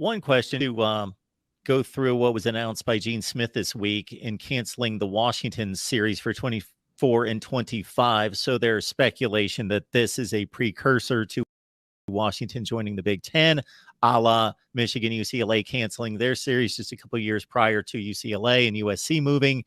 one question to go through what was announced by Gene Smith this week in canceling the Washington series for 24 and 25. So there's speculation that this is a precursor to Washington joining the Big Ten, a la Michigan, UCLA canceling their series just a couple of years prior to UCLA and USC moving.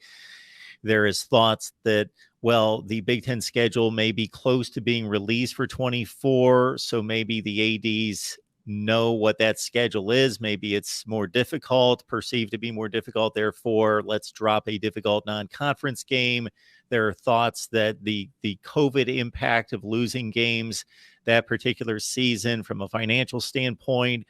There is thoughts that, well, the Big Ten schedule may be close to being released for 24, so maybe the ADs know what that schedule is. Maybe it's more difficult, perceived to be more difficult. Therefore, let's drop a difficult non-conference game. There are thoughts that the COVID impact of losing games that particular season from a financial standpoint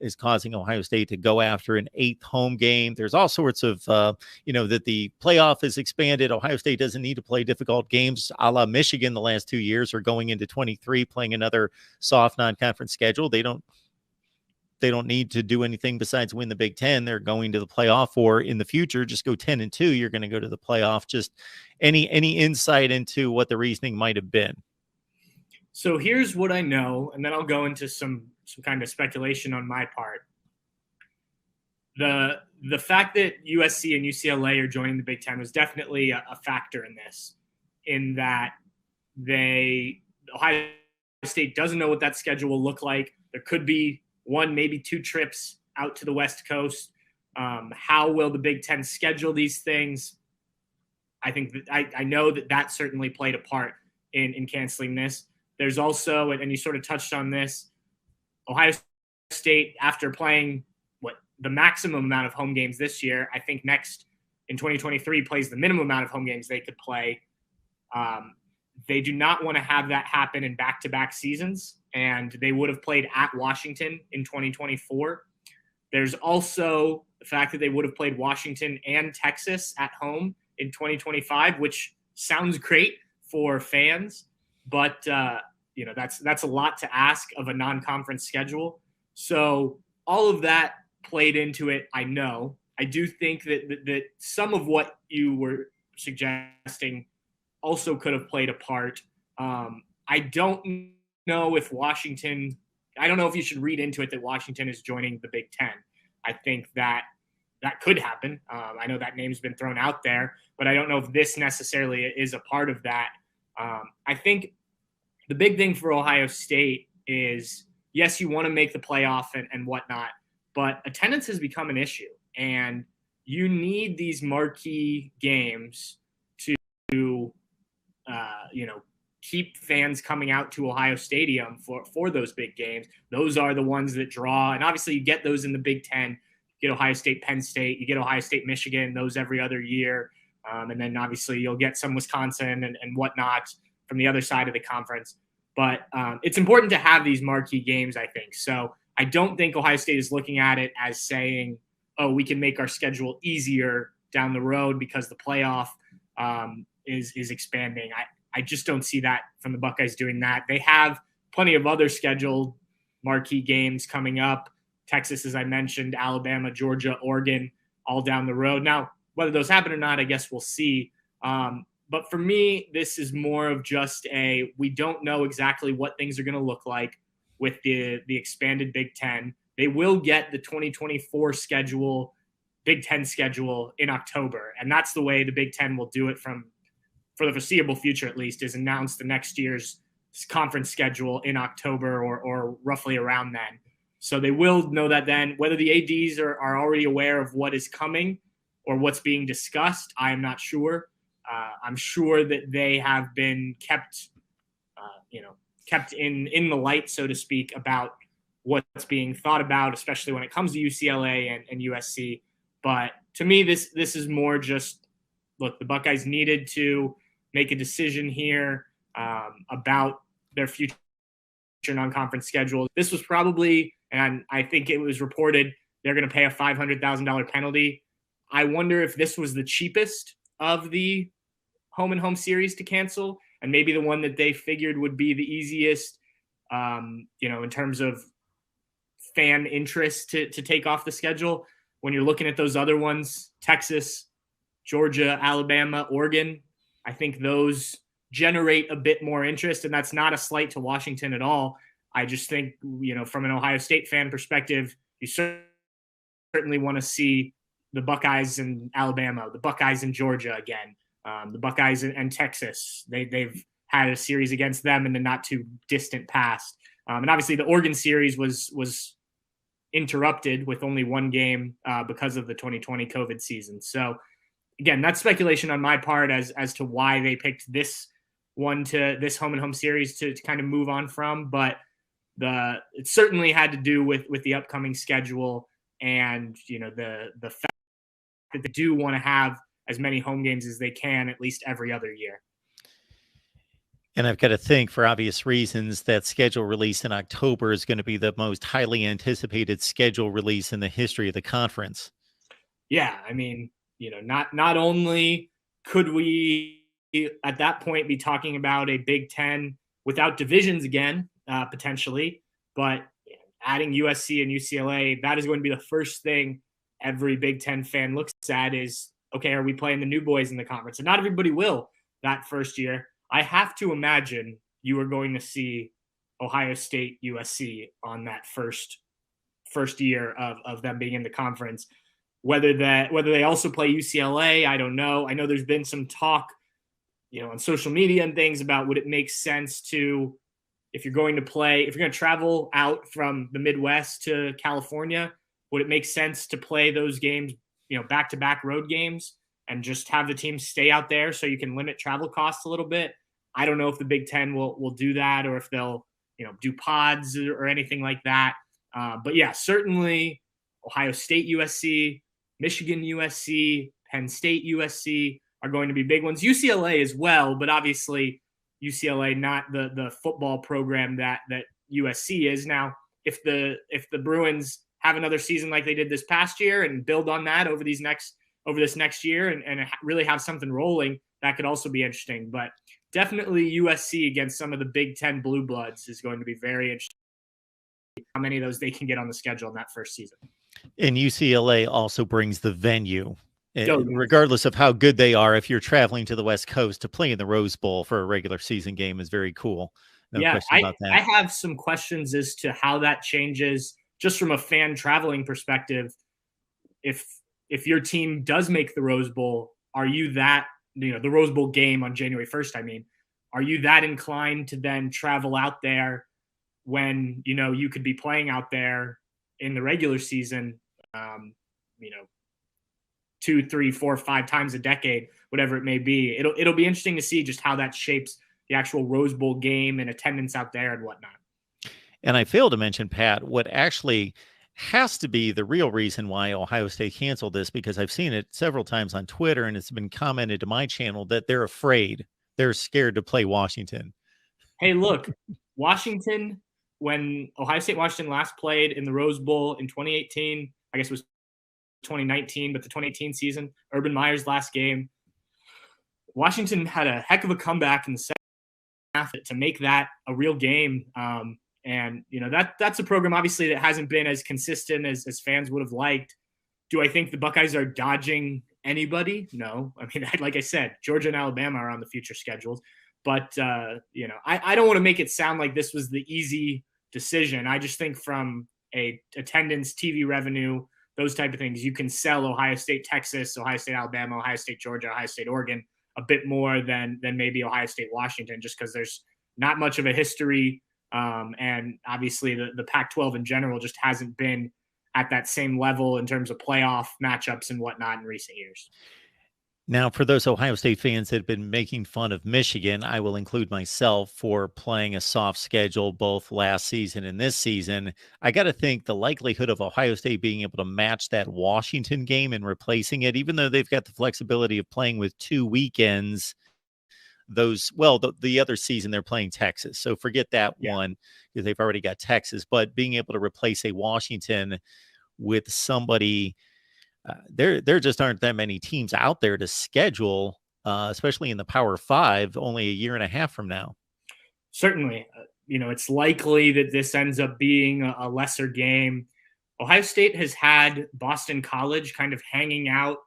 is causing Ohio State to go after an 8th home game. There's all sorts of, that the playoff is expanded. Ohio State doesn't need to play difficult games a la Michigan the last 2 years, or going into 23 playing another soft non-conference schedule. They don't need to do anything besides win the Big Ten. They're going to the playoff, or in the future, just go 10-2. You're going to go to the playoff. Just any insight into what the reasoning might have been? So here's what I know, and then I'll go into some kind of speculation on my part. The fact that USC and UCLA are joining the Big Ten was definitely a factor in this, in that Ohio State doesn't know what that schedule will look like. There could be 1, maybe 2 trips out to the West Coast. How will the Big Ten schedule these things? I think I know that certainly played a part in canceling this. There's also, and you sort of touched on this, Ohio State, after playing the maximum amount of home games this year, I think next in 2023 plays the minimum amount of home games they could play. They do not want to have that happen in back-to-back seasons, and they would have played at Washington in 2024. There's also the fact that they would have played Washington and Texas at home in 2025, which sounds great for fans, but that's a lot to ask of a non-conference schedule. So all of that played into it. I know. I do think that some of what you were suggesting also could have played a part. I don't know if you should read into it that Washington is joining the Big Ten. I think that could happen. I know that name's been thrown out there, but I don't know if this necessarily is a part of that. I think the big thing for Ohio State is, yes, you want to make the playoff and whatnot, but attendance has become an issue, and you need these marquee games to keep fans coming out to Ohio Stadium for those big games. Those are the ones that draw, and obviously you get those in the Big Ten. You get Ohio State, Penn State, you get Ohio State, Michigan, those every other year. And then obviously you'll get some Wisconsin and whatnot from the other side of the conference. But it's important to have these marquee games, I think. So I don't think Ohio State is looking at it as saying, oh, we can make our schedule easier down the road because the playoff is expanding. I just don't see that from the Buckeyes doing that. They have plenty of other scheduled marquee games coming up. Texas, as I mentioned, Alabama, Georgia, Oregon, all down the road. Now, whether those happen or not, I guess we'll see. But for me, this is more of just we don't know exactly what things are going to look like with the expanded Big Ten. They will get the 2024 schedule, Big Ten schedule, in October. And that's the way the Big Ten will do it for the foreseeable future, at least, is announce the next year's conference schedule in October or roughly around then. So they will know that then. Whether the ADs are already aware of what is coming or what's being discussed, I am not sure. I'm sure that they have been kept in the light, so to speak, about what's being thought about, especially when it comes to UCLA and USC. But to me, this is more just, look, the Buckeyes needed to make a decision here about their future non-conference schedule. This was probably, and I think it was reported, they're going to pay a $500,000 penalty. I wonder if this was the cheapest of the home and home series to cancel, and maybe the one that they figured would be the easiest, in terms of fan interest to take off the schedule. When you're looking at those other ones, Texas, Georgia, Alabama, Oregon, I think those generate a bit more interest, and that's not a slight to Washington at all. I just think, from an Ohio State fan perspective, You certainly want to see the Buckeyes in Alabama, the Buckeyes in Georgia again, the Buckeyes and Texas. They've had a series against them in the not too distant past. And obviously the Oregon series was interrupted with only one game because of the 2020 COVID season. So again, that's speculation on my part as to why they picked this home and home series to kind of move on from. But it certainly had to do with the upcoming schedule and, the fact that they do want to have as many home games as they can, at least every other year. And I've got to think, for obvious reasons, that schedule release in October is going to be the most highly anticipated schedule release in the history of the conference. Yeah, I mean, not only could we at that point be talking about a Big Ten without divisions again, potentially, but adding USC and UCLA, that is going to be the first thing every Big Ten fan looks at is, okay, are we playing the new boys in the conference? And not everybody will that first year. I have to imagine you are going to see Ohio State, USC on that first year of them being in the conference. Whether they also play UCLA, I don't know. I know there's been some talk, on social media and things about would it make sense to, if you're going to travel out from the Midwest to California, would it make sense to play those games, back-to-back road games and just have the team stay out there so you can limit travel costs a little bit? I don't know if the Big Ten will do that or if they'll, do pods or anything like that. But yeah, certainly Ohio State, USC, Michigan, USC, Penn State, USC are going to be big ones. UCLA as well, but obviously UCLA not the football program that USC is. Now, if the Bruins have another season like they did this past year and build on that over this next year and really have something rolling, that could also be interesting. But definitely USC against some of the Big Ten Blue Bloods is going to be very interesting. How many of those they can get on the schedule in that first season. And UCLA also brings the venue. Regardless of how good they are, if you're traveling to the West Coast to play in the Rose Bowl for a regular season game is very cool. No question about that. I have some questions as to how that changes just from a fan traveling perspective. If your team does make the Rose Bowl, are you that, the Rose Bowl game on January 1st, are you that inclined to then travel out there when, you could be playing out there in the regular season, 2, 3, 4, 5 times a decade, whatever it may be. It'll be interesting to see just how that shapes the actual Rose Bowl game and attendance out there and whatnot. And I failed to mention, Pat, what actually has to be the real reason why Ohio State canceled this, because I've seen it several times on Twitter and it's been commented to my channel that they're afraid. They're scared to play Washington. Hey, look, Washington, when Ohio State Washington last played in the Rose Bowl in 2018, I guess it was 2019, but the 2018 season, Urban Meyer's last game, Washington had a heck of a comeback in the second half to make that a real game. And that's a program obviously that hasn't been as consistent as fans would have liked. Do I think the Buckeyes are dodging anybody? No. Like I said, Georgia and Alabama are on the future schedules, but I don't want to make it sound like this was the easy decision. I just think from a attendance, TV revenue, those type of things, you can sell Ohio State, Texas, Ohio State, Alabama, Ohio State, Georgia, Ohio State, Oregon a bit more than maybe Ohio State, Washington, just because there's not much of a history. And obviously the Pac-12 in general just hasn't been at that same level in terms of playoff matchups and whatnot in recent years. Now, for those Ohio State fans that have been making fun of Michigan, I will include myself for playing a soft schedule both last season and this season. I got to think the likelihood of Ohio State being able to match that Washington game and replacing it, even though they've got the flexibility of playing with 2 weekends, the other season they're playing Texas. So forget that one because they've already got Texas. But being able to replace a Washington with somebody, there just aren't that many teams out there to schedule, especially in the Power Five, only a year and a half from now. Certainly, it's likely that this ends up being a lesser game. Ohio State has had Boston College kind of hanging out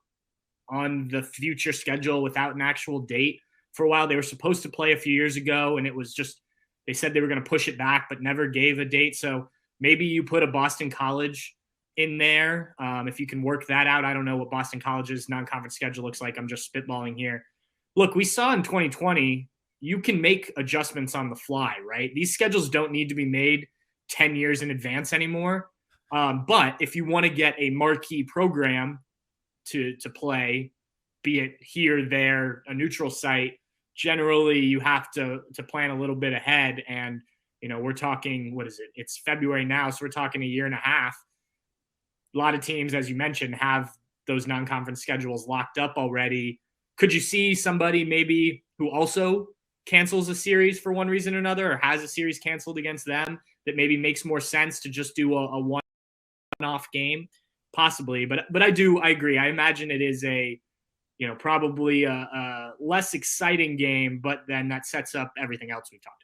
on the future schedule without an actual date for a while. They were supposed to play a few years ago, and it was just, they said they were going to push it back, but never gave a date. So maybe you put a Boston College in there. If you can work that out, I don't know what Boston College's non-conference schedule looks like. I'm just spitballing here. Look, we saw in 2020, you can make adjustments on the fly, right? These schedules don't need to be made 10 years in advance anymore. But if you want to get a marquee program to play, be it here, there, a neutral site, generally you have to plan a little bit ahead. And, you know, we're talking, what is it? It's February now, so we're talking a year and a half. A lot of teams, as you mentioned, have those non-conference schedules locked up already. Could you see somebody maybe who also cancels a series for one reason or another, or has a series canceled against them, that maybe makes more sense to just do a one-off game? Possibly, but I agree. I imagine it is a, you know, probably a less exciting game, but then that sets up everything else we talked about.